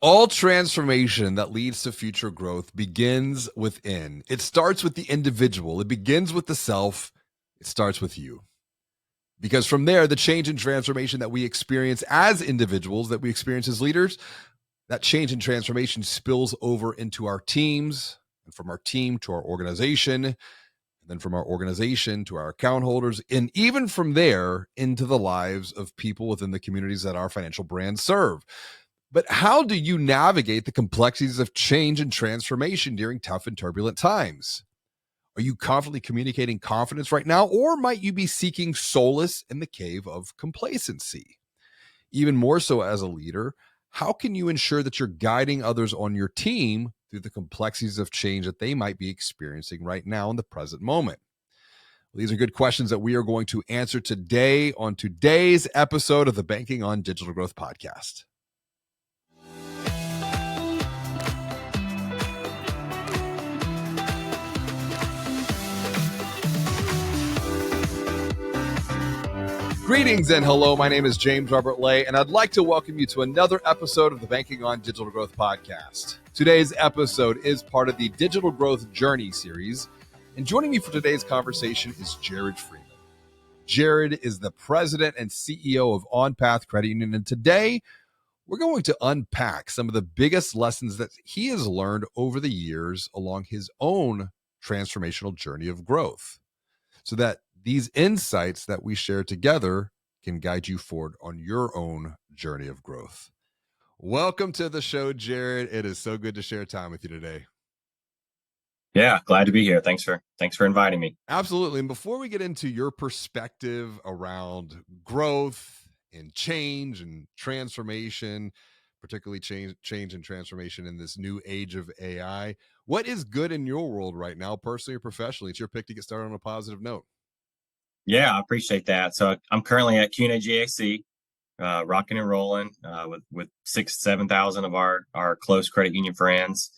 All transformation that leads to future growth begins within. It starts with the individual. It begins with the self. It starts with you. Because from there, the change and transformation that we experience as individuals, that we experience as leaders, that change and transformation spills over into our teams, and from our team to our organization, and then from our organization to our account holders, and even from there into the lives of people within the communities that our financial brands serve. But how do you navigate the complexities of change and transformation during tough and turbulent times? Are you confidently communicating confidence right now, or might you be seeking solace in the cave of complacency? Even more so as a leader, how can you ensure that you're guiding others on your team through the complexities of change that they might be experiencing right now in the present moment? These are good questions that we are going to answer today on today's episode of the Banking on Digital Growth podcast. Greetings and hello. My name is James Robert Lay, and I'd like to welcome you to another episode of the Banking on Digital Growth podcast. Today's episode is part of the Digital Growth Journey series, and joining me for today's conversation is Jared Freeman. Jared is the president and CEO of OnPath Credit Union, and today we're going to unpack some of the biggest lessons that he has learned over the years along his own transformational journey of growth, so that these insights that we share together can guide you forward on your own journey of growth. Welcome to the show, Jared. It is so good to share time with you today. Yeah, glad to be here. Thanks for inviting me. Absolutely. And before we get into your perspective around growth and change and transformation, particularly change and transformation in this new age of AI, what is good in your world right now, personally or professionally? It's your pick to get started on a positive note. Yeah, I appreciate that. So I'm currently at CUNA GAC, rocking and rolling with 7,000 of our close credit union friends.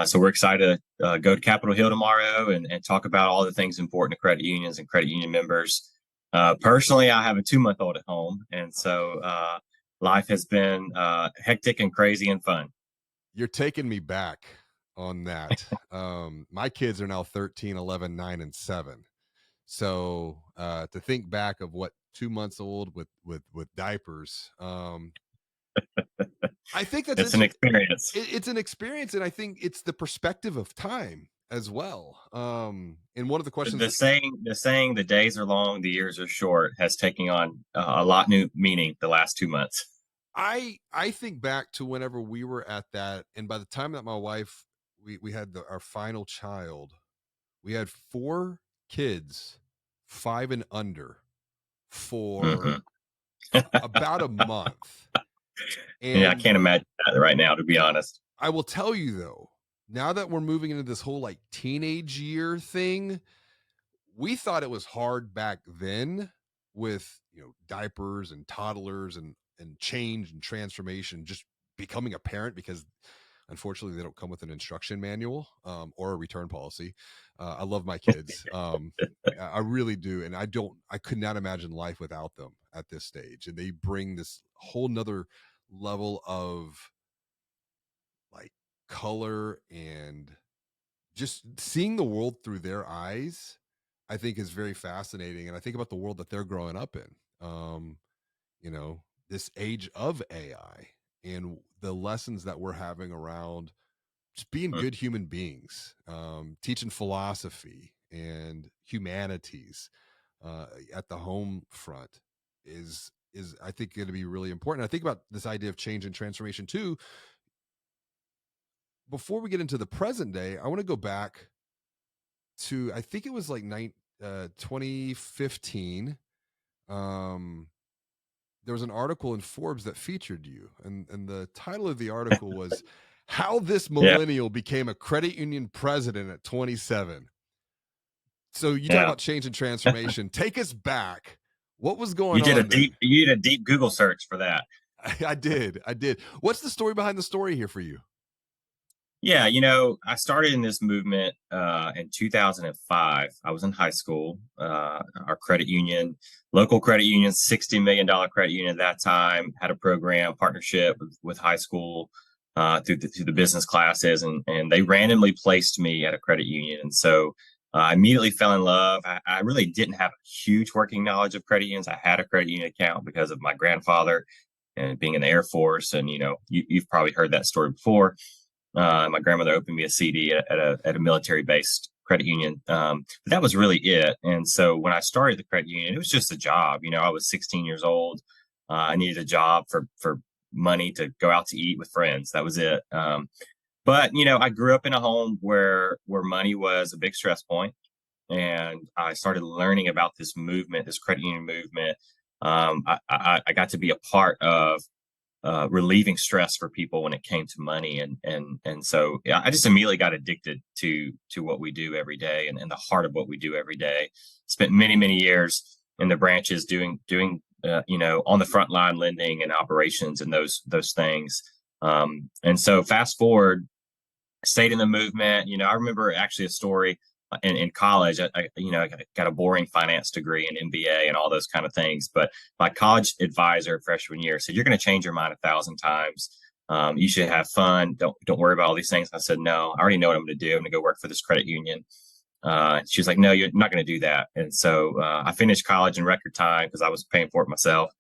So we're excited to go to Capitol Hill tomorrow and talk about all the things important to credit unions and credit union members. Personally, I have a 2-month-old at home, and so life has been hectic and crazy and fun. You're taking me back on that. My kids are now 13, 11, 9, and 7. So to think back of what 2 months old with diapers, I think that's It's an experience. it's an experience, and I think it's the perspective of time as well. And one of the questions The saying the days are long, the years are short has taken on a lot new meaning the last 2 months. I think back to whenever we were at that, and by the time that my wife we had our final child, we had 4 kids, 5 and under, Hmm. for about a month. Yeah, I And can't imagine that right now, to be honest. I will tell you though, now that we're moving into this whole like teenage year thing, we thought it was hard back then with, diapers and toddlers and change and transformation, just becoming a parent, because unfortunately they don't come with an instruction manual or a return policy. I love my kids. I really do. And I could not imagine life without them at this stage. And they bring this whole nother level of like color, and just seeing the world through their eyes, I think is very fascinating. And I think about the world that they're growing up in, you know, this age of AI, and the lessons that we're having around just being Mm. good human beings, teaching philosophy and humanities at the home front is I think going to be really important. I think about this idea of change and transformation too. Before we get into the present day, I want to go back to, I think it was like 2015. Um, there was an article in Forbes that featured you, and the title of the article was "How This Yeah, Millennial Became a Credit Union President at 27." So you talk yeah. about change and transformation. Take us back. What was You going did a on deep then? you did a deep Google search for that. I did. I did. What's the story behind the story here for you? Yeah, I started in this movement in 2005. I was in high school. Our credit union, local credit union, $60 million credit union at that time, had a program partnership with high school. through the business classes, and they randomly placed me at a credit union. And so I immediately fell in love. I really didn't have a huge working knowledge of credit unions. I had a credit union account because of my grandfather and being in the Air Force. And, you've probably heard that story before. My grandmother opened me a CD at a military based credit union. But that was really it. And so when I started the credit union, it was just a job. I was 16 years old. I needed a job for money to go out to eat with friends. That was it. But I grew up in a home where money was a big stress point, and I started learning about this movement, this credit union movement. I got to be a part of relieving stress for people when it came to money, and so yeah, I just immediately got addicted to what we do every day, and the heart of what we do every day. Spent many years in the branches doing on the front line lending and operations and those things. And so fast forward, stayed in the movement. I remember actually a story in college. I got a boring finance degree and MBA and all those kind of things. But my college advisor freshman year said, "You're going to change your mind 1,000 times. You should have fun. Don't worry about all these things." I said, "No, I already know what I'm going to do. I'm going to go work for this credit union." She was like, "No, you're not going to do that." And so I finished college in record time because I was paying for it myself.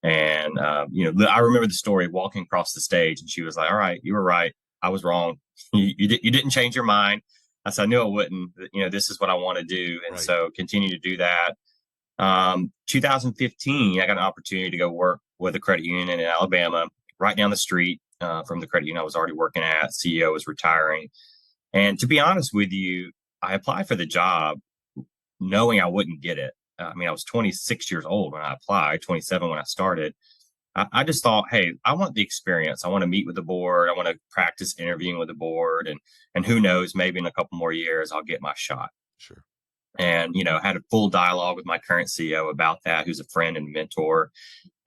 And I remember the story walking across the stage, and she was like, "All right, you were right. I was wrong. You didn't change your mind." I said, "I knew I wouldn't. This is what I want to do." And Right. so continue to do that. 2015, I got an opportunity to go work with a credit union in Alabama, right down the street from the credit union I was already working at. CEO was retiring. And to be honest with you, I applied for the job knowing I wouldn't get it. I mean, I was 26 years old when I applied, 27 when I started. I just thought, hey, I want the experience. I want to meet with the board. I want to practice interviewing with the board, and who knows, maybe in a couple more years I'll get my shot. Sure. And had a full dialogue with my current CEO about that, who's a friend and mentor.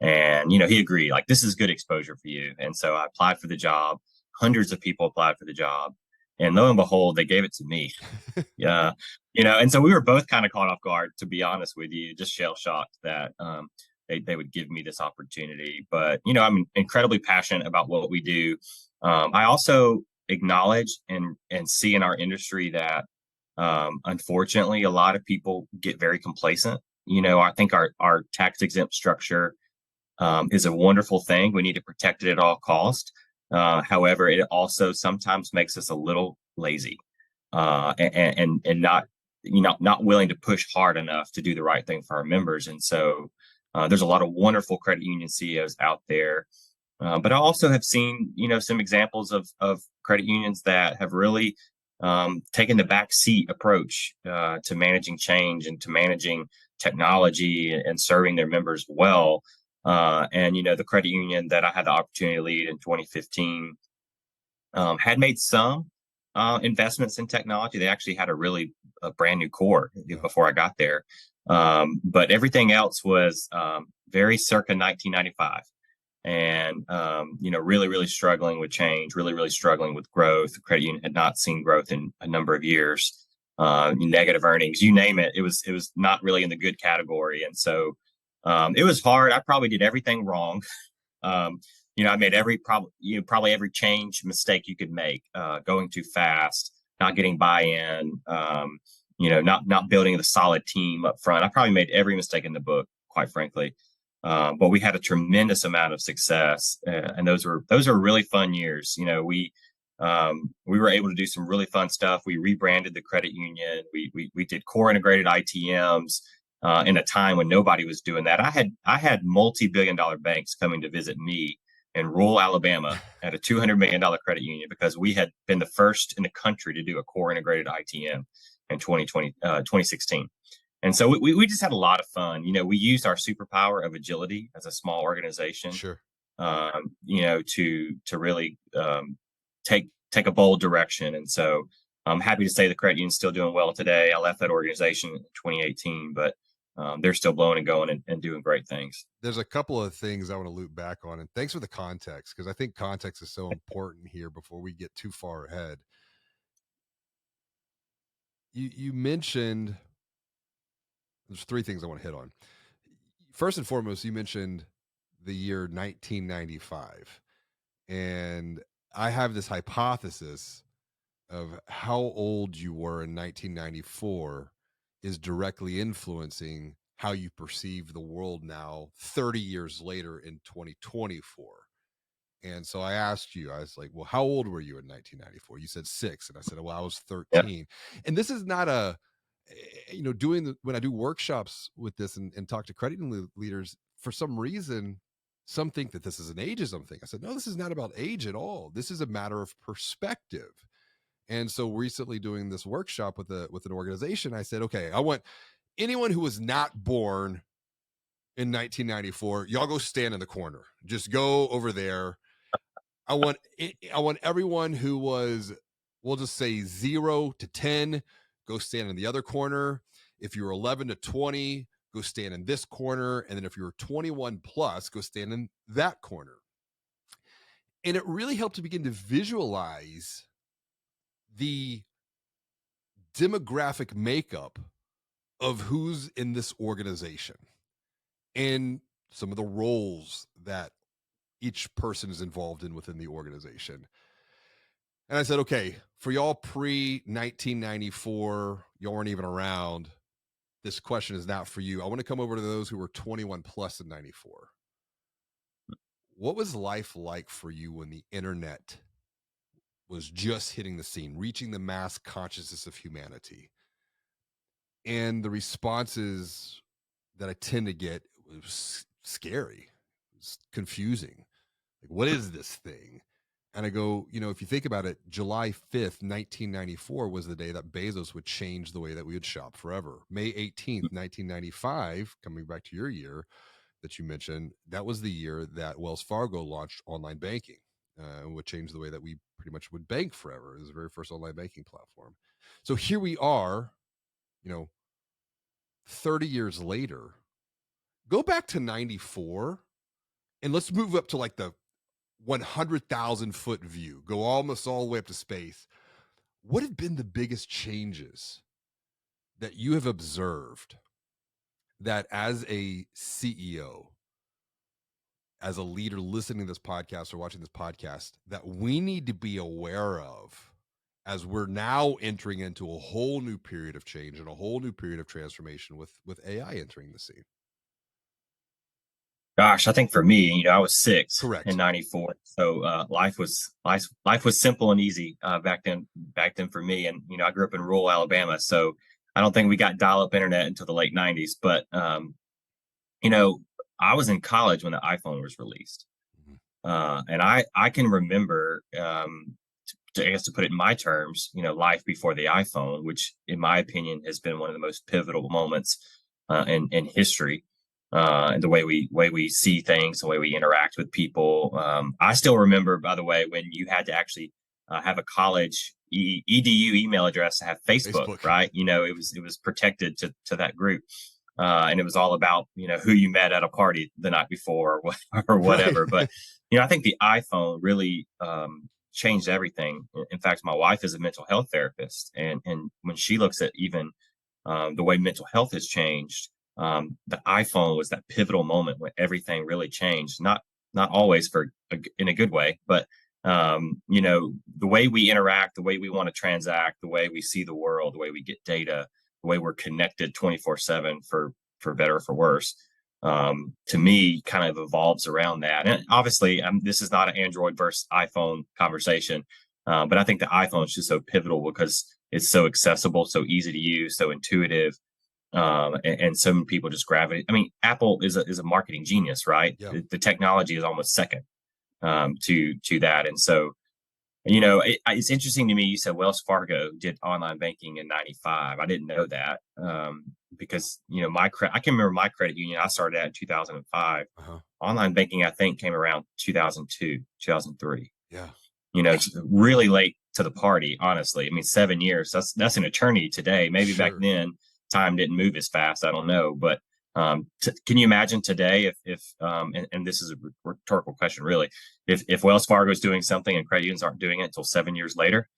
And he agreed, like, this is good exposure for you. And so I applied for the job. Hundreds of people applied for the job, and lo and behold, they gave it to me. Yeah. And so we were both kind of caught off guard, to be honest with you, just shell shocked that they would give me this opportunity. But, I'm incredibly passionate about what we do. I also acknowledge and see in our industry that unfortunately a lot of people get very complacent. I think our tax exempt structure is a wonderful thing. We need to protect it at all cost. However, it also sometimes makes us a little lazy, and not willing to push hard enough to do the right thing for our members. And so there's a lot of wonderful credit union CEOs out there. But I also have seen, some examples of credit unions that have really taken the back seat approach to managing change and to managing technology and serving their members well. And the credit union that I had the opportunity to lead in 2015 had made some investments in technology. They actually had a brand new core Yeah. before I got there, but everything else was very circa 1995. And really struggling with change, really struggling with growth. The credit union had not seen growth in a number of years. Negative earnings, you name it. It was not really in the good category, and so it was hard. I probably did everything wrong. Um, I made probably every change mistake you could make. Going too fast, not getting buy-in. Not building the solid team up front. I probably made every mistake in the book, quite frankly. But we had a tremendous amount of success, and those are really fun years. We were able to do some really fun stuff. We rebranded the credit union. We did core integrated ITMs in a time when nobody was doing that. I had multi-billion-dollar banks coming to visit me in rural Alabama at a $200 million credit union because we had been the first in the country to do a core integrated ITM in 2016. And so we just had a lot of fun. We used our superpower of agility as a small organization, Sure. to really take a bold direction. And so I'm happy to say the credit union's still doing well today. I left that organization in 2018, but they're still blowing and going and doing great things. There's a couple of things I want to loop back on, and thanks for the context because I think context is so important here before we get too far ahead. You mentioned there's three things I want to hit on. First and foremost, you mentioned the year 1995, and I have this hypothesis of how old you were in 1994 is directly influencing how you perceive the world now 30 years later in 2024. And so I asked you, I was like, well, how old were you in 1994? You said 6. And I said, well, I was Yeah. 13. And this is not doing when I do workshops with this and talk to credit union leaders, for some reason, some think that this is an ageism thing. I said, no, this is not about age at all. This is a matter of perspective. And so recently doing this workshop with an organization, I said, okay, I want anyone who was not born in 1994, y'all go stand in the corner. Just go over there. I want everyone who was, we'll just say 0 to 10, go stand in the other corner. If you're 11 to 20, go stand in this corner. And then if you're 21 plus, go stand in that corner. And it really helped to begin to visualize the demographic makeup of who's in this organization and some of the roles that each person is involved in within the organization. And I said, okay, for y'all pre 1994, y'all weren't even around. This question is not for you. I want to come over to those who were 21 plus in 94. What was life like for you when the internet was just hitting the scene, reaching the mass consciousness of humanity? And the responses that I tend to get was scary, it was confusing. Like, what is this thing? And I go, if you think about it, July 5th, 1994 was the day that Bezos would change the way that we would shop forever. May 18th, 1995, coming back to your year that you mentioned, that was the year that Wells Fargo launched online banking, and would change the way that we pretty much would bank forever. It was the very first online banking platform. So here we are, 30 years later. Go back to 94 and let's move up to like the 100,000 foot view, go almost all the way up to space. What have been the biggest changes that you have observed that as a CEO, as a leader listening to this podcast or watching this podcast, that we need to be aware of as we're now entering into a whole new period of change and a whole new period of transformation with AI entering the scene? Gosh, I think for me, I was 6 in Correct. '94, so life was simple and easy back then. Back then for me, and I grew up in rural Alabama, so I don't think we got dial-up internet until the late '90s. But you know, I was in college when the iPhone was released, Mhm. and I can remember, I guess to put it in my terms, life before the iPhone, which in my opinion has been one of the most pivotal moments in history. And the way we see things, the way we interact with people. I still remember, by the way, when you had to actually have a college edu email address to have Facebook, Facebook. right? It was protected to that group, and it was all about who you met at a party the night before, or Right. whatever. But I think the iPhone really changed everything. In fact, my wife is a mental health therapist, and when she looks at even the way mental health has changed, the iPhone was that pivotal moment when everything really changed. Not always in a good way, but the way we interact, the way we want to transact, the way we see the world, the way we get data, the way we're connected 24/7 for better or for worse. To me, kind of evolves around that. And obviously, this is not an Android versus iPhone conversation, but I think the iPhone is just so pivotal because it's so accessible, so easy to use, so intuitive, and so many people just gravitate. I mean, Apple is a marketing genius, right? Yeah. The technology is almost second to that, and so it's interesting to me. You said Wells Fargo did online banking in '95. I didn't know that, because I can remember my credit union I started at in 2005. Uh-huh. Online banking, I think, came around 2002, 2003. Yeah. It's really late to the party, honestly. I mean, 7 years, that's an eternity today. Maybe back Sure. then time didn't move as fast. I don't know. But can you imagine today and this is a rhetorical question, really, if Wells Fargo is doing something and credit unions aren't doing it until 7 years later,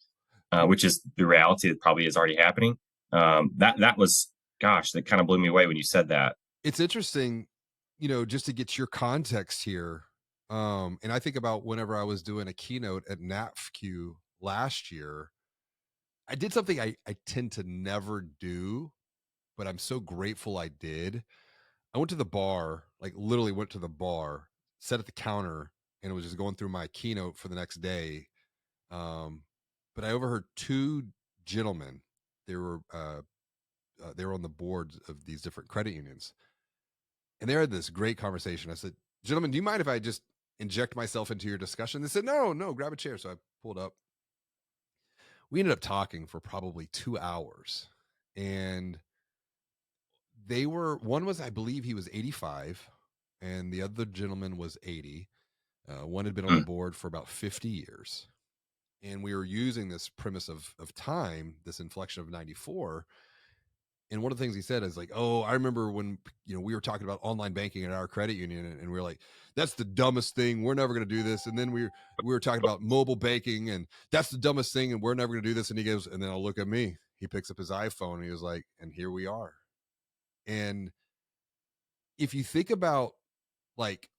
which is the reality that probably is already happening. That was, gosh, that kind of blew me away when you said that. It's interesting, just to get your context here. And I think about whenever I was doing a keynote at NAFQ last year, I did something I tend to never do, but I'm so grateful I did. I went to the bar, like literally went to the bar, sat at the counter, and was just going through my keynote for the next day. But I overheard two gentlemen. They were they were on the boards of these different credit unions, and they had this great conversation. I said, "Gentlemen, do you mind if I just inject myself into your discussion?" They said, "No, no, grab a chair." So I pulled up. We ended up talking for probably 2 hours, and they were one was I believe he was 85, and the other gentleman was 80. One had been on the Mm, board for about 50 years, and we were using this premise of time, this inflection of 94. And one of the things he said is like, "Oh, I remember when we were talking about online banking at our credit union, and we were like, that's the dumbest thing. We're never going to do this." And then we were talking about mobile banking, and that's the dumbest thing, and we're never going to do this. And he goes, and then I'll look at me. He picks up his iPhone, and he was like, "And here we are." And if you think about like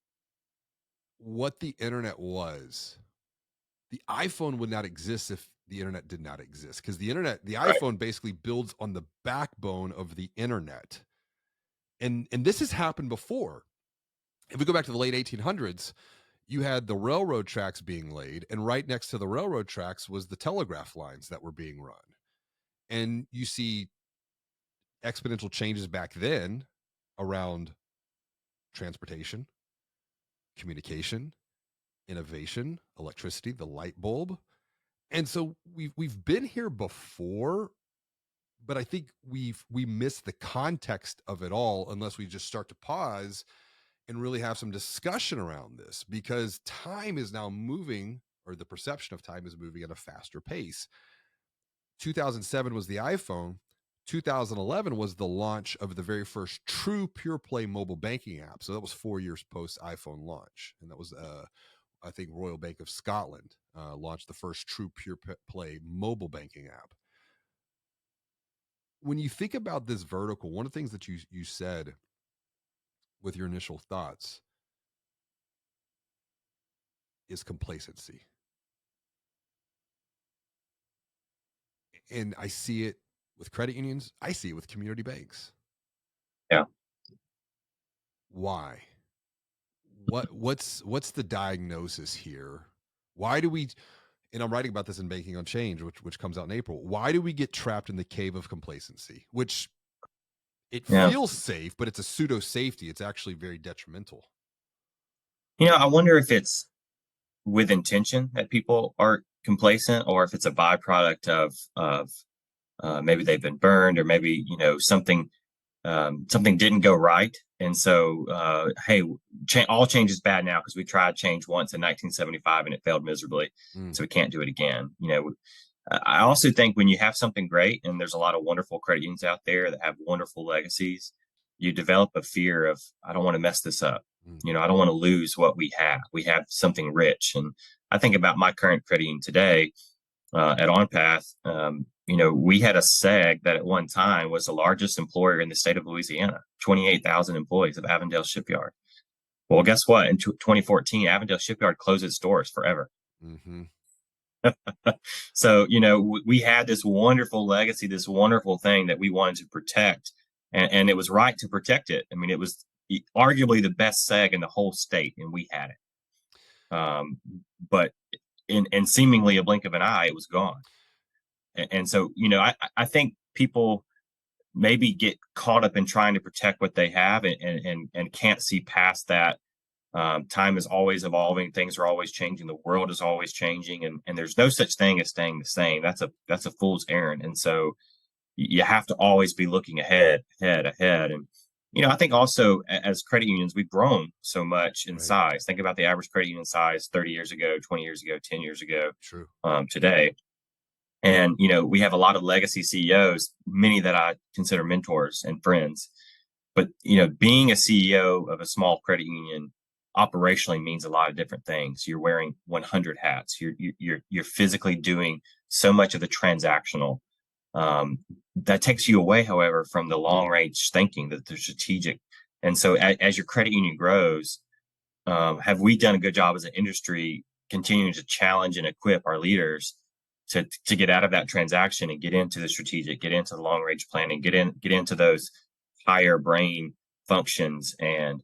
what the internet was, the iPhone would not exist if the internet did not exist, because the right. iPhone basically builds on the backbone of the internet. And this has happened before. If we go back to the late 1800s, you had the railroad tracks being laid, and right next to the railroad tracks was the telegraph lines that were being run. And you see exponential changes back then around transportation, communication, innovation, electricity, the light bulb. And so we've been here before, but I think we miss the context of it all unless we just start to pause and really have some discussion around this, because time is now moving, or the perception of time is moving at a faster pace. 2007 was the iPhone. 2011 was the launch of the very first true pure play mobile banking app. So that was 4 years post iPhone launch. And that was, I think, Royal Bank of Scotland launched the first true pure play mobile banking app. When you think about this vertical, one of the things that you said with your initial thoughts is complacency. And I see it with credit unions. I see it with community banks. Yeah. Why? What's the diagnosis here? Why do we, and I'm writing about this in Banking on Change, which comes out in April. Why do we get trapped in the cave of complacency? Which it Yeah. feels safe, but it's a pseudo safety. It's actually very detrimental. I wonder if it's with intention that people are complacent, or if it's a byproduct of maybe they've been burned, or maybe something didn't go right, and so hey, all change is bad now because we tried change once in 1975 and it failed miserably, Mm, so we can't do it again. I also think when you have something great, and there's a lot of wonderful credit unions out there that have wonderful legacies, you develop a fear of, I don't want to mess this up. mm, I don't want to lose what we have. We have something rich. And I think about my current credit union today at OnPath. We had a SEG that at one time was the largest employer in the state of Louisiana, 28,000 employees of Avondale Shipyard. Well, guess what? In 2014, Avondale Shipyard closed its doors forever. mm-hmm. So, we had this wonderful legacy, this wonderful thing that we wanted to protect, and it was right to protect it. I mean, it was arguably the best SEG in the whole state, and we had it. But in seemingly a blink of an eye, it was gone. And so, I think people maybe get caught up in trying to protect what they have, and can't see past that. Time is always evolving. Things are always changing. The world is always changing, and there's no such thing as staying the same. That's a fool's errand. And so you have to always be looking ahead. And I think also as credit unions, we've grown so much in Right. size. Think about the average credit union size 30 years ago, 20 years ago, 10 years ago, True. today. And we have a lot of legacy CEOs, many that I consider mentors and friends. But being a CEO of a small credit union operationally means a lot of different things. You're wearing 100 hats. You're physically doing so much of the transactional. That takes you away, however, from the long range thinking, that the strategic. And so, as your credit union grows, have we done a good job as an industry continuing to challenge and equip our leaders to get out of that transaction and get into the strategic, get into the long range planning, get into those higher brain functions? And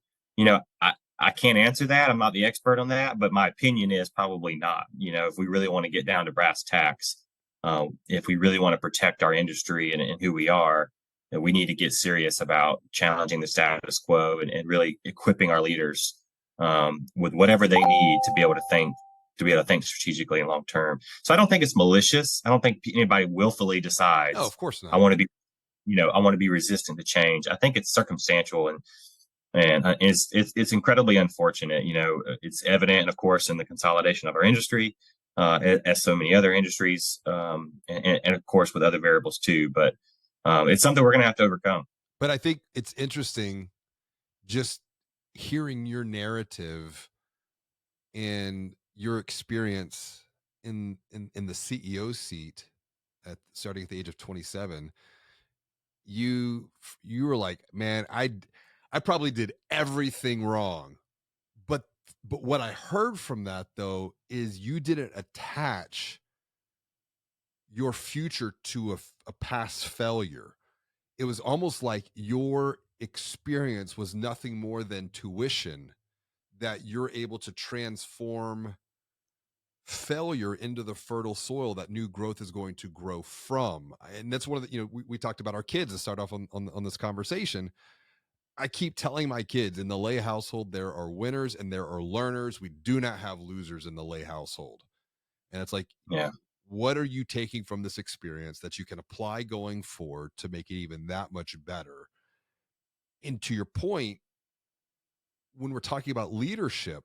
I can't answer that. I'm not the expert on that, but my opinion is probably not. If we really want to get down to brass tacks, if we really want to protect our industry and who we are, then we need to get serious about challenging the status quo and really equipping our leaders with whatever they need to be able to think strategically and long term. So I don't think it's malicious. I don't think anybody willfully No, decides of course I not. want to be, I want to be resistant to change. I think it's circumstantial and it's incredibly unfortunate. It's evident, of course, in the consolidation of our industry, as so many other industries, and of course with other variables too. But it's something we're going to have to overcome. But I think it's interesting just hearing your narrative and your experience in the CEO seat starting at the age of 27. You were like, man, I probably did everything wrong. But what I heard from that though is you didn't attach your future to a past failure. It was almost like your experience was nothing more than tuition that you're able to transform failure into the fertile soil that new growth is going to grow from. And that's one of the, we talked about our kids to start off on this conversation. I keep telling my kids in the Lay household, there are winners and there are learners. We do not have losers in the Lay household. And it's like, Yeah. what are you taking from this experience that you can apply going forward to make it even that much better? And to your point, when we're talking about leadership,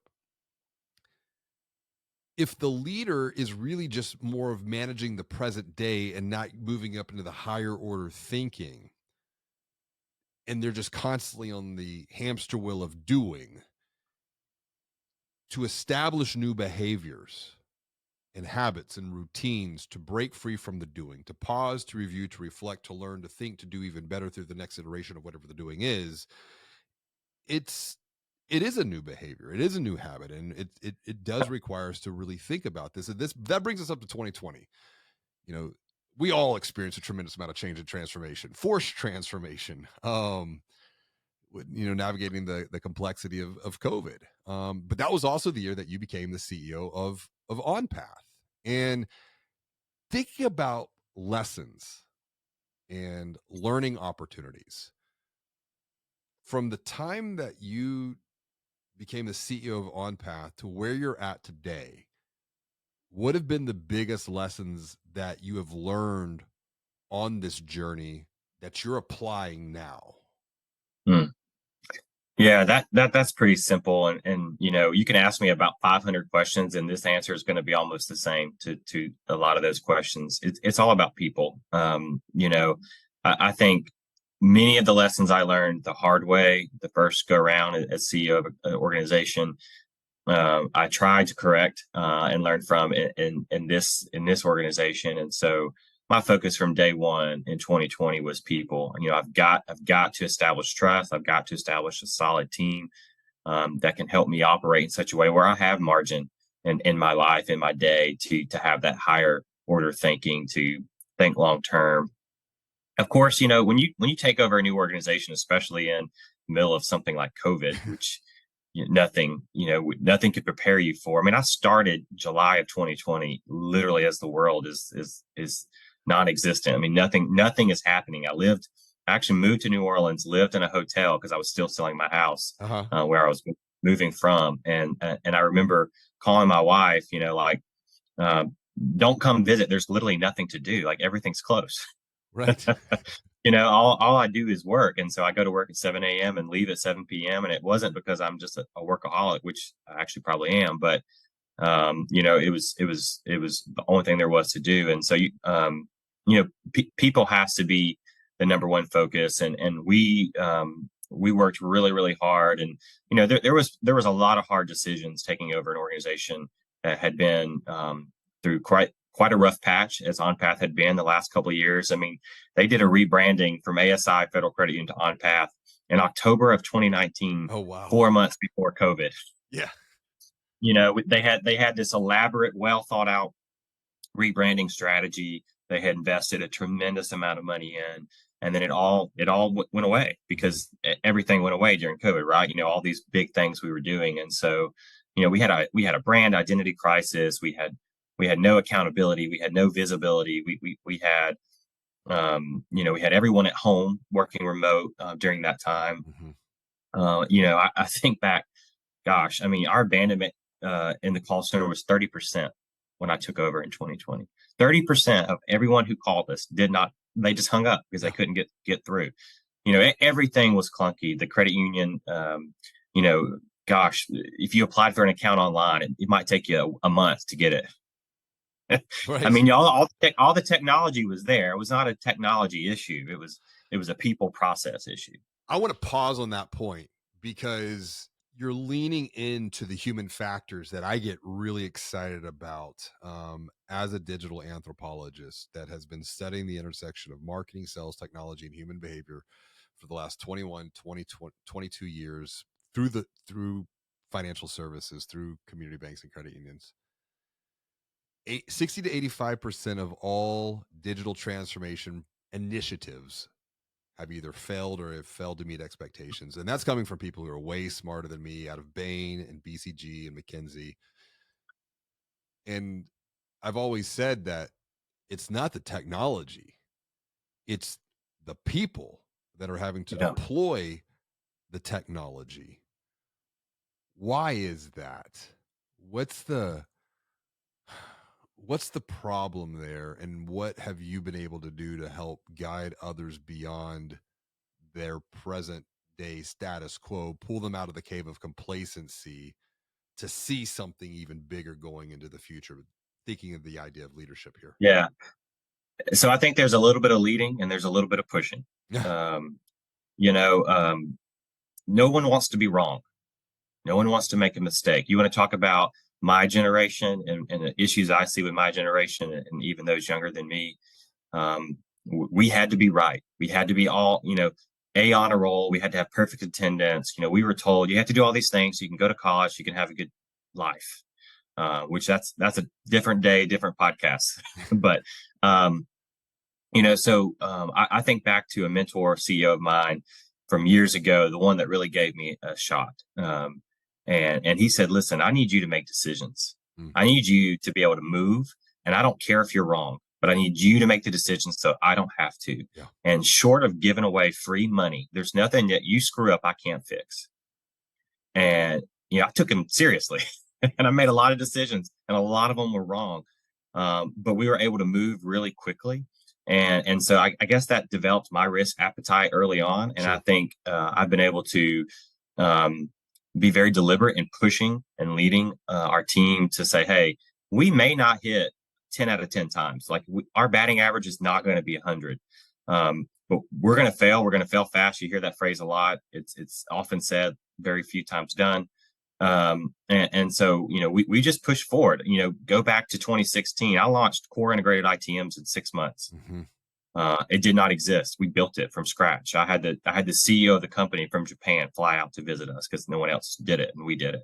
if the leader is really just more of managing the present day and not moving up into the higher order thinking, and they're just constantly on the hamster wheel of doing, to establish new behaviors and habits and routines, to break free from the doing, to pause, to review, to reflect, to learn, to think, to do even better through the next iteration of whatever the doing is, it is a new behavior. It is a new habit, and it does require us to really think about this. And that brings us up to 2020. We all experience a tremendous amount of change and transformation, forced transformation. Navigating the complexity of COVID. But that was also the year that you became the CEO of OnPath. And thinking about lessons and learning opportunities from the time that you became the CEO of OnPath to where you're at today, what have been the biggest lessons that you have learned on this journey that you're applying now? Hmm. Yeah, that's pretty simple. And you can ask me about 500 questions, and this answer is going to be almost the same to a lot of those questions. It's all about people. I think many of the lessons I learned the hard way, the first go around as CEO of an organization, I tried to correct and learn from in this organization. And so my focus from day one in 2020 was people. I've got to establish trust. I've got to establish a solid team that can help me operate in such a way where I have margin in my life, in my day, to have that higher order thinking, to think long term. Of course, when you take over a new organization, especially in the middle of something like COVID, which nothing could prepare you for. I mean, I started July of 2020, literally as the world is non-existent. I mean, nothing is happening. I actually moved to New Orleans, lived in a hotel because I was still selling my house Uh-huh. where I was moving from, and I remember calling my wife, like, uh, don't come visit. There's literally nothing to do. Like everything's closed. Right. All I do is work. And so I go to work at 7 a.m. and leave at 7 p.m. And it wasn't because I'm just a workaholic, which I actually probably am, but it was the only thing there was to do. And so people has to be the number one focus. And we worked really, really hard. And, there was a lot of hard decisions taking over an organization that had been through quite a rough patch, as OnPath had been the last couple of years. I mean, they did a rebranding from ASI Federal Credit Union to OnPath in October of 2019, Oh, wow. 4 months before COVID. Yeah. They had this elaborate, well thought out rebranding strategy. They had invested a tremendous amount of money in, and then it all went away Mhm. because everything went away during COVID, right? All these big things we were doing, and so we had a brand identity crisis. We had no accountability. We had no visibility. We had everyone at home working remote during that time. Mhm. I think back, gosh, I mean, our abandonment in the call center was 30% when I took over in 2020. 30% of everyone who called us did not, they just hung up because they Yeah. couldn't get through. Everything was clunky. The credit union, you know, gosh, if you applied for an account online, it might take you a month to get it. I Right. mean, all the technology was there. It was not a technology issue. It was a people process issue. I want to pause on that point because you're leaning into the human factors that I get really excited about as a digital anthropologist that has been studying the intersection of marketing, sales, technology, and human behavior for the last 21, 20, 22 years through financial services, through community banks and credit unions. 60 to 85% of all digital transformation initiatives have either failed or have failed to meet expectations. And that's coming from people who are way smarter than me out of Bain and BCG and McKinsey. And I've always said that it's not the technology, it's the people that are having to Yeah. deploy the technology. Why is that? What's the what's the problem there, and what have you been able to do to help guide others beyond their present day status quo, pull them out of the cave of complacency to see something even bigger going into the future? Thinking of the idea of leadership here. Yeah. So I think there's a little bit of leading and there's a little bit of pushing. Yeah. Um, you know, um, no one wants to be wrong. No one wants to make a mistake. You want to talk about my generation and the issues I see with my generation and even those younger than me. We had to be right. We had to be all, A on a roll. We had to have perfect attendance. We were told you have to do all these things so you can go to college, you can have a good life. Which that's a different day, different podcast. But um, I think back to a mentor CEO of mine from years ago, the one that really gave me a shot. And he said, "Listen, I need you to make decisions. Mm, I need you to be able to move, and I don't care if you're wrong, but I need you to make the decisions so I don't have to. yeah. And short of giving away free money, there's nothing that you screw up I can't fix." And I took him seriously, and I made a lot of decisions, and a lot of them were wrong. But we were able to move really quickly, and so I guess that developed my risk appetite early on, and I Sure. think I've been able to um, be very deliberate in pushing and leading our team to say, "Hey, we may not hit 10 out of 10 times. Like our batting average is not going to be 100." But we're going to fail. We're going to fail fast. You hear that phrase a lot. It's often said, very few times done. And so, we just push forward. Go back to 2016. I launched core integrated ITMs in 6 months. Hmm. It did not exist. We built it from scratch. I had the CEO of the company from Japan fly out to visit us because no one else did it, and we did it.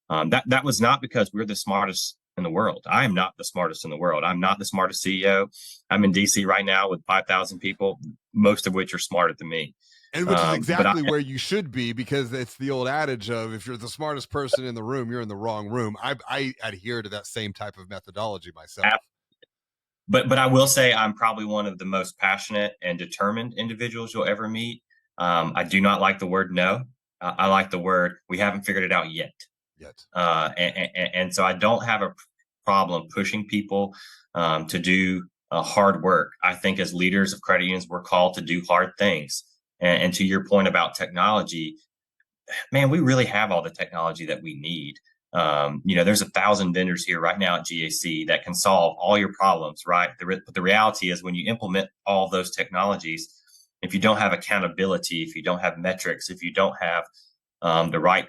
That was not because we're the smartest in the world. I am not the smartest in the world. I'm not the smartest CEO. I'm in DC right now with 5,000 people, most of which are smarter than me. And which is But I, exactly where you should be, because it's the old adage of if you're the smartest person in the room, you're in the wrong room. I adhere to that same type of methodology myself. but I will say I'm probably one of the most passionate and determined individuals you'll ever meet. I do not like the word no. I like the word we haven't figured it out yet. Yet. And so I don't have a problem pushing people to do hard work. I think as leaders of credit unions, we're called to do hard things. And to your point about technology, man, we really have all the technology that we need. There's 1,000 vendors here right now at GAC that can solve all your problems, right? But the reality is when you implement all those technologies, if you don't have accountability, if you don't have metrics, if you don't have the right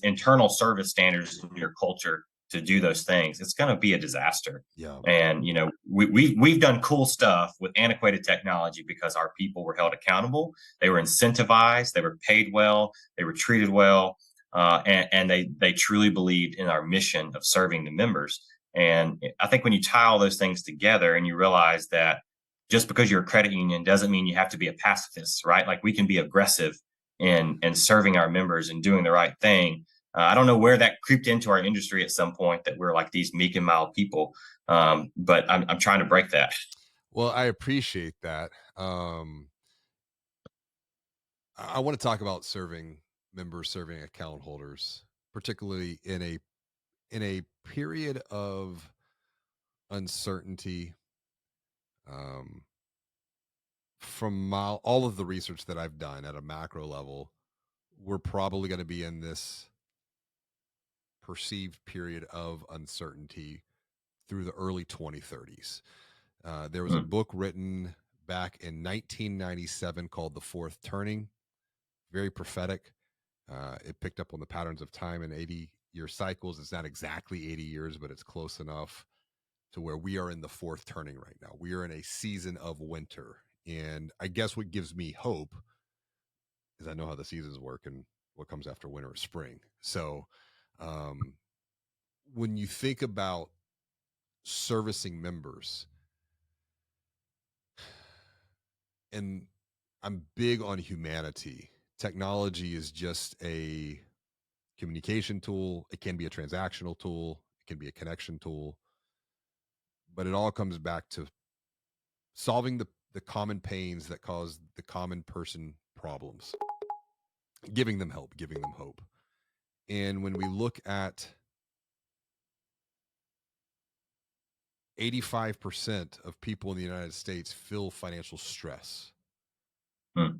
internal service standards in your culture to do those things, it's going to be a disaster. Yeah. And we've done cool stuff with antiquated technology because our people were held accountable, they were incentivized, they were paid well, they were treated well. and they truly believed in our mission of serving the members. And I think when you tie all those things together and you realize that just because you're a credit union doesn't mean you have to be a pacifist, right? Like we can be aggressive in serving our members and doing the right thing. I don't know where that creeped into our industry at some point that we're like these meek and mild people, but I'm trying to break that. Well, I appreciate that. I want to talk about serving members, serving account holders, particularly in a period of uncertainty. Um, from all of the research that I've done at a macro level, we're probably going to be in this perceived period of uncertainty through the early 2030s. There was a Mm, book written back in 1997 called The Fourth Turning, very prophetic. It picked up on the patterns of time in 80-year cycles. It's not exactly 80 years, but it's close enough to where we are in the fourth turning right now. We are in a season of winter. And I guess what gives me hope is I know how the seasons work and what comes after winter is spring. So um, when you think about servicing members, and I'm big on humanity, technology is just a communication tool. It can be a transactional tool, it can be a connection tool, but it all comes back to solving the common pains that cause the common person problems, giving them help, giving them hope. And when we look at 85% of people in the United States feel financial stress. mm,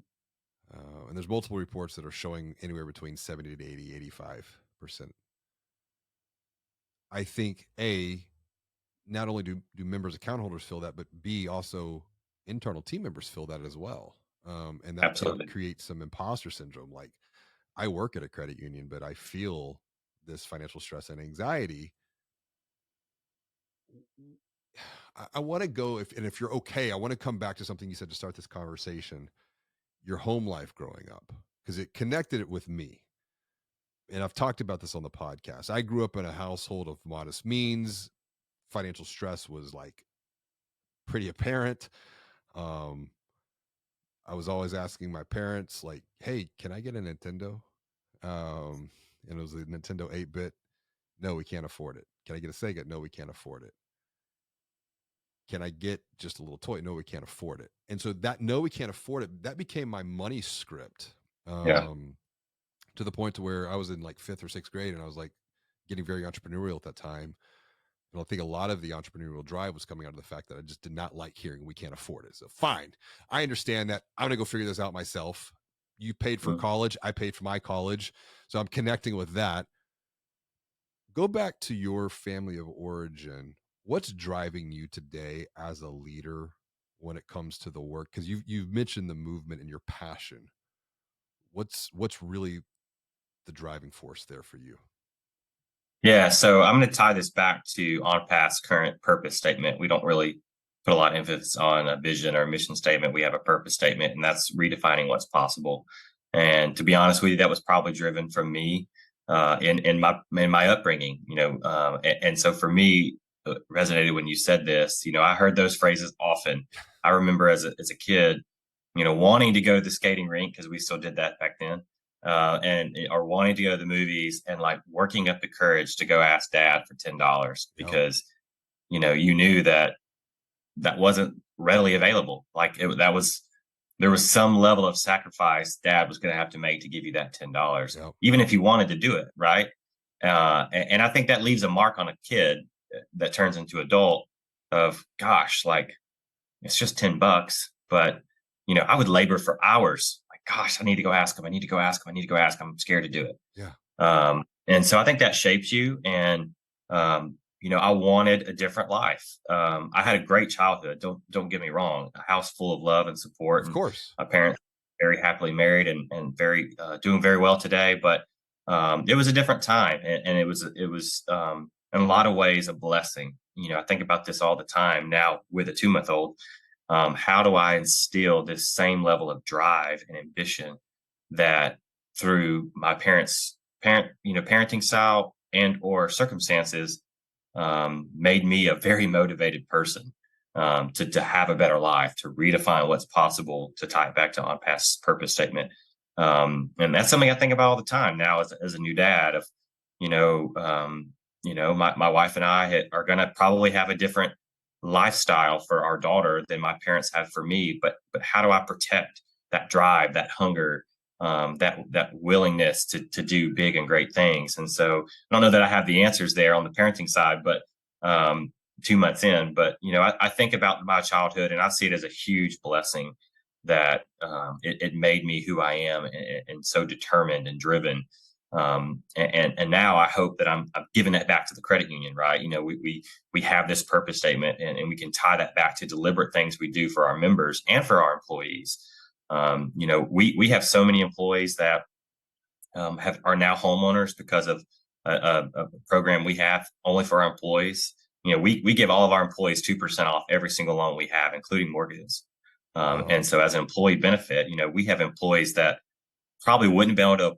And there's multiple reports that are showing anywhere between 70 to 80, 85%. I think A, not only do members account holders feel that, but B, also internal team members feel that as well. And that can absolutely. create some imposter syndrome. Like, I work at a credit union, but I feel this financial stress and anxiety. I want to go, if you're okay, I want to come back to something you said to start this conversation, your home life growing up, because it connected it with me. And I've talked about this on the podcast. I grew up in a household of modest means. Financial stress was like pretty apparent. Um, I was always asking my parents, like, "Hey, can I get a Nintendo?" And it was the Nintendo 8-bit. No, we can't afford it. Can I get a Sega? No, we can't afford it. Can I get just a little toy? No, we can't afford it. And so that no, we can't afford it, that became my money script. Yeah. Um, to the point to where I was in like fifth or sixth grade and I was like getting very entrepreneurial at that time. And I think a lot of the entrepreneurial drive was coming out of the fact that I just did not like hearing we can't afford it. So fine. I understand that. I'm gonna go figure this out myself. You paid for Mm. college, I paid for my college. So I'm connecting with that. Go back to your family of origin. What's driving you today as a leader when it comes to the work? Because you've mentioned the movement and your passion. What's really the driving force there for you? Yeah, so I'm going to tie this back to OnPath's current purpose statement. We don't really put a lot of emphasis on a vision or mission statement. We have a purpose statement, and that's redefining what's possible. And to be honest with you, that was probably driven from me in my upbringing. And so for me, it resonated when you said this. I heard those phrases often. I remember as a kid, wanting to go to the skating rink because we still did that back then, and or wanting to go to the movies and like working up the courage to go ask dad for $10 Yep. because you knew that that wasn't readily available. Like that was there was some level of sacrifice dad was going to have to make to give you that $10, Yep. even if you wanted to do it, right? And I think that leaves a mark on a kid that turns into adult of gosh, like it's just $10, but I would labor for hours. Like, gosh, I need to go ask him. I need to go ask him. I need to go ask him. I'm scared to do it. Yeah. And so I think that shapes you. And I wanted a different life. I had a great childhood. Don't get me wrong. A house full of love and support, Of and course. my parents very happily married and very doing very well today. But it was a different time, and it was in a lot of ways a blessing. I think about this all the time now with a 2-month old. How do I instill this same level of drive and ambition that through my parents' parenting style and or circumstances made me a very motivated person to have a better life, to redefine what's possible, to tie it back to OnPath's purpose statement. And that's something I think about all the time now as a new dad. Of you know, my wife and I are going to probably have a different lifestyle for our daughter than my parents had for me. But how do I protect that drive, that hunger, that willingness to do big and great things? And so I don't know that I have the answers there on the parenting side, but 2 months in. But I think about my childhood, and I see it as a huge blessing that it made me who I am, and so determined and driven. And now I hope that I'm giving that back to the credit union, right? We have this purpose statement, and we can tie that back to deliberate things we do for our members and for our employees. We have so many employees that are now homeowners because of a program we have only for our employees. We give all of our employees 2% off every single loan we have, including mortgages. Wow. And so as an employee benefit, we have employees that probably wouldn't be able to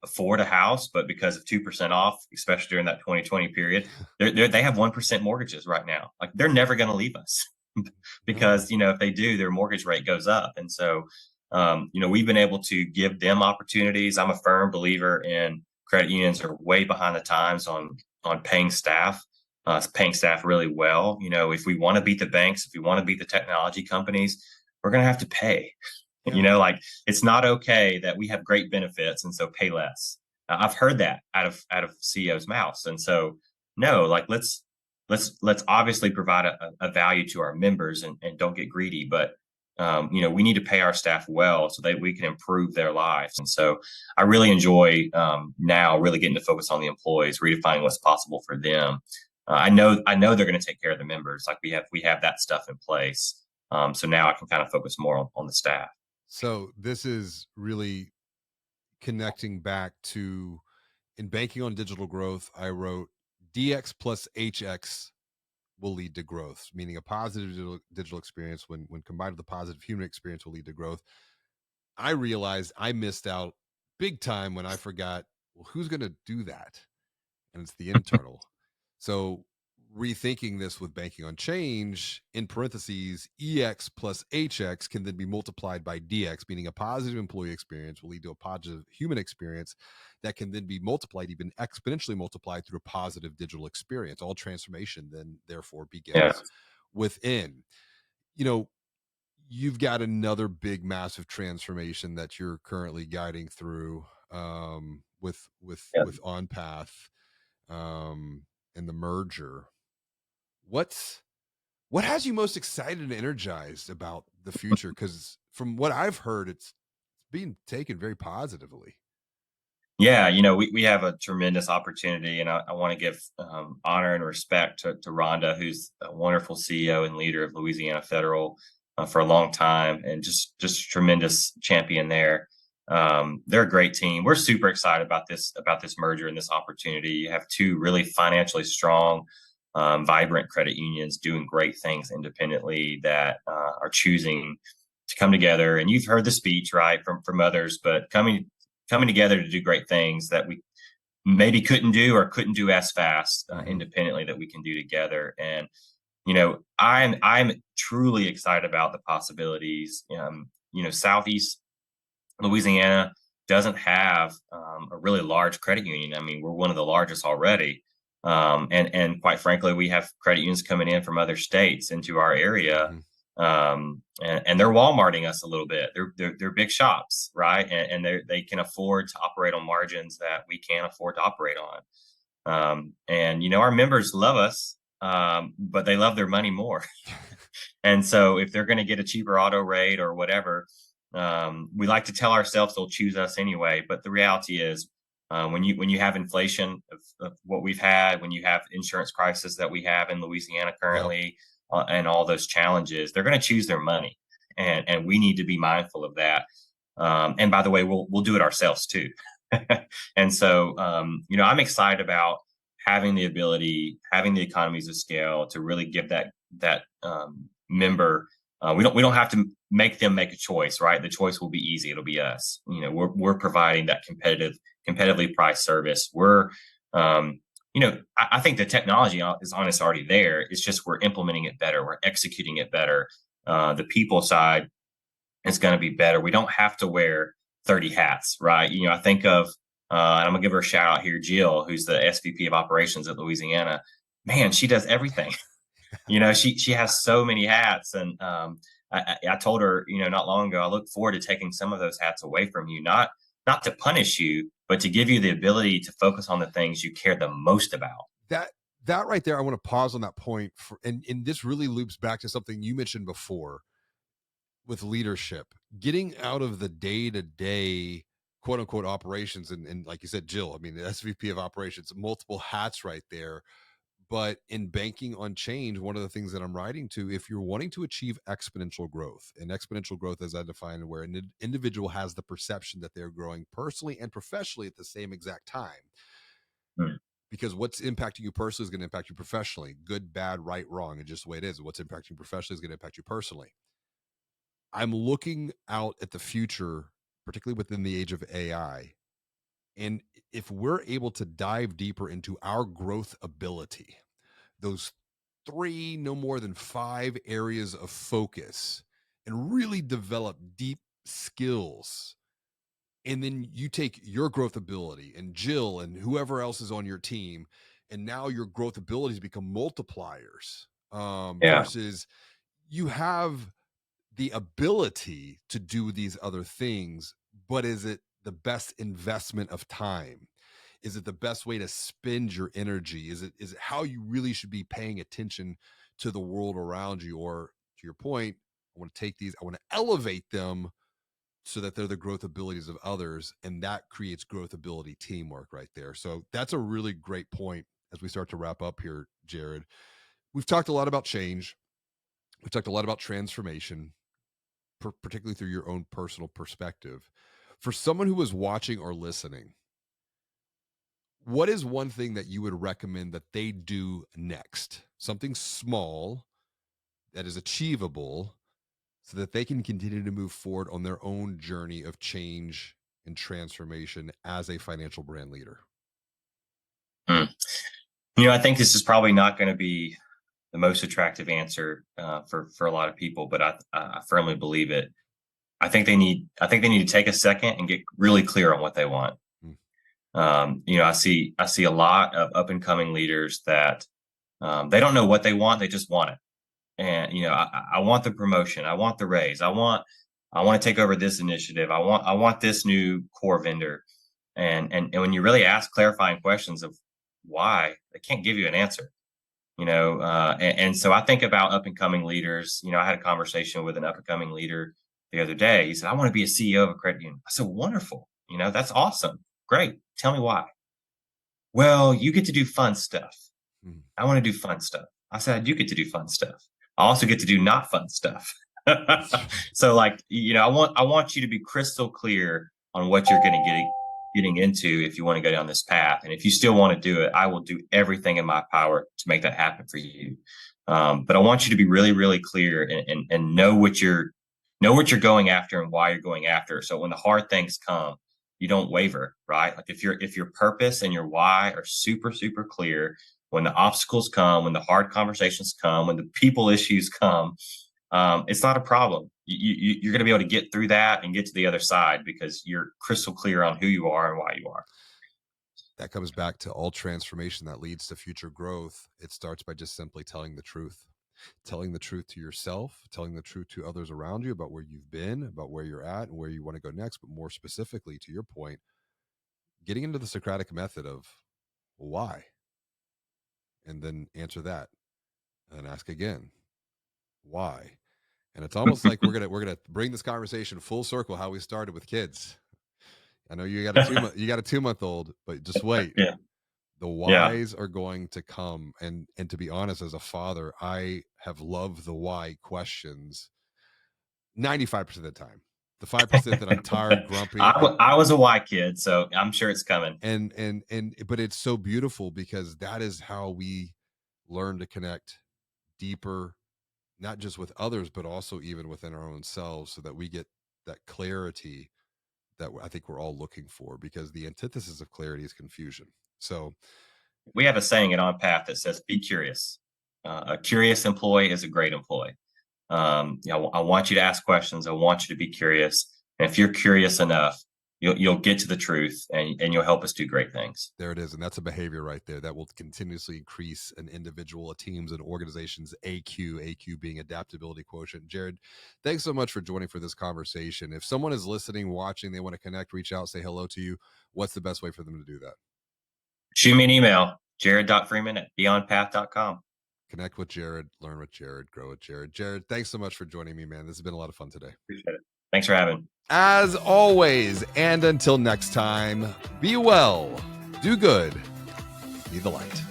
afford a house, but because of 2% off, especially during that 2020 period, they have 1% mortgages right now. Like, they're never going to leave us because, if they do, their mortgage rate goes up. And so, we've been able to give them opportunities. I'm a firm believer in credit unions are way behind the times on paying staff really well. If we want to beat the banks, if we want to beat the technology companies, we're going to have to pay. Yeah. It's not okay that we have great benefits and so pay less. I've heard that out of CEOs' mouths. And so, no, let's obviously provide a value to our members, and don't get greedy, but we need to pay our staff well so that we can improve their lives. And so I really enjoy now really getting to focus on the employees, redefining what's possible for them. I know they're going to take care of the members. Like, we have that stuff in place. So now I can kind of focus more on the staff. So this is really connecting back to, in banking on digital growth, I wrote DX plus HX will lead to growth, meaning a positive digital experience when combined with a positive human experience will lead to growth. I realized I missed out big time when I forgot, well, who's going to do that? And it's the internal. So rethinking this with banking on change, in parentheses, EX plus HX can then be multiplied by DX, meaning a positive employee experience will lead to a positive human experience that can then be multiplied, even exponentially multiplied, through a positive digital experience. All transformation then therefore begins Yeah. within. You've got another big, massive transformation that you're currently guiding through with Yeah. OnPath and the merger. What has you most excited and energized about the future? Because from what I've heard, it's being taken very positively. Yeah, we have a tremendous opportunity, and I want to give honor and respect to Rhonda, who's a wonderful CEO and leader of Louisiana Federal for a long time, and just tremendous champion there. They're a great team. We're super excited about this merger and this opportunity. You have two really financially strong, vibrant credit unions doing great things independently that are choosing to come together. And you've heard the speech, right, from others, but coming together to do great things that we maybe couldn't do as fast independently, that we can do together. And I'm truly excited about the possibilities. Southeast Louisiana doesn't have a really large credit union. I mean, we're one of the largest already. And quite frankly, we have credit unions coming in from other states into our area. And they're Walmarting us a little bit. They're big shops, right? And they can afford to operate on margins that we can't afford to operate on. And our members love us, but they love their money more. And so if they're going to get a cheaper auto rate or whatever, we like to tell ourselves they'll choose us anyway. But the reality is, when you have inflation of what we've had, when you have insurance crisis that we have in Louisiana currently, and all those challenges, they're going to choose their money, and we need to be mindful of that. And by the way, we'll do it ourselves too. And so, I'm excited about having the ability, having the economies of scale to really give that member. We don't have to make them make a choice, right? The choice will be easy. It'll be us. We're providing that competitive competitively priced service. I think the technology is honest already there. It's just we're implementing it better. We're executing it better. The people side is going to be better. We don't have to wear 30 hats, right? I think of, and I'm gonna give her a shout out here, Jill, who's the SVP of operations at Louisiana. Man, she does everything. She has so many hats, and I told her, not long ago, I look forward to taking some of those hats away from you, not to punish you, but to give you the ability to focus on the things you care the most about. that that right there, I want to pause on that point and this really loops back to something you mentioned before with leadership, getting out of the day-to-day quote unquote operations. And like you said, Jill, I mean, the SVP of operations, multiple hats right there. But in banking on change, one of the things that I'm writing to, if you're wanting to achieve exponential growth, and exponential growth, as I define, where an individual has the perception that they're growing personally and professionally at the same exact time, Mm. because what's impacting you personally is going to impact you professionally. Good, bad, right, wrong. It's just the way it is. What's impacting you professionally is going to impact you personally. I'm looking out at the future, particularly within the age of AI. And if we're able to dive deeper into our growth ability, those three, no more than five areas of focus, and really develop deep skills. And then you take your growth ability and Jill and whoever else is on your team, and now your growth abilities become multipliers, Yeah. versus you have the ability to do these other things, but is it the best investment of time? Is it the best way to spend your energy? Is it how you really should be paying attention to the world around you? Or to your point, I want to take these, I want to elevate them so that they're the growth abilities of others. And that creates growth ability teamwork right there. So that's a really great point as we start to wrap up here, Jared. We've talked a lot about change. We've talked a lot about transformation, particularly through your own personal perspective. For someone who is watching or listening, what is one thing that you would recommend that they do next? Something small that is achievable so that they can continue to move forward on their own journey of change and transformation as a financial brand leader. Mm. I think this is probably not going to be the most attractive answer for a lot of people, but I firmly believe it. I think they need to take a second and get really clear on what they want. Mm. I see a lot of up and coming leaders that they don't know what they want; they just want it. And I want the promotion, I want the raise, I want to take over this initiative, I want this new core vendor. And when you really ask clarifying questions of why, they can't give you an answer. And so I think about up and coming leaders. I had a conversation with an up and coming leader the other day. He said, I want to be a CEO of a credit union. I said, wonderful. That's awesome. Great. Tell me why. Well, you get to do fun stuff. Mm. I want to do fun stuff. I said, I do get to do fun stuff. I also get to do not fun stuff. So like, I want you to be crystal clear on what you're going to getting into if you want to go down this path. And if you still want to do it, I will do everything in my power to make that happen for you. But I want you to be really, really clear and know what you're going after and why you're going after. So when the hard things come, you don't waver, right? Like if your purpose and your why are super, super clear, when the obstacles come, when the hard conversations come, when the people issues come, it's not a problem. You're going to be able to get through that and get to the other side because you're crystal clear on who you are and why you are. That comes back to all transformation that leads to future growth. It starts by just simply telling the truth to yourself, telling the truth to others around you about where you've been, about where you're at, and where you want to go next. But more specifically, to your point, getting into the Socratic method of why, and then answer that, and ask again, why. And it's almost like we're gonna bring this conversation full circle how we started with kids. I know you got a 2 month old, but just wait. Yeah. The Yeah. whys are going to come. And to be honest, as a father, I have loved the why questions 95% of the time. The 5% that I'm tired, grumpy, I was a Y kid, so I'm sure it's coming. and but it's so beautiful because that is how we learn to connect deeper, not just with others, but also even within our own selves, so that we get that clarity that I think we're all looking for, because the antithesis of clarity is confusion. So we have a saying at OnPath that says, be curious. A curious employee is a great employee. I want you to ask questions. I want you to be curious. And if you're curious enough, you'll get to the truth, and you'll help us do great things. There it is. And that's a behavior right there that will continuously increase an individual, a team's, and organization's AQ being adaptability quotient. Jared, thanks so much for joining for this conversation. If someone is listening, watching, they want to connect, reach out, say hello to you, what's the best way for them to do that? Shoot me an email, jared.freeman@beyondpath.com. Connect with Jared, learn with Jared, grow with Jared. Jared, thanks so much for joining me, man. This has been a lot of fun today. Appreciate it. Thanks for having me. As always, and until next time, be well, do good, be the light.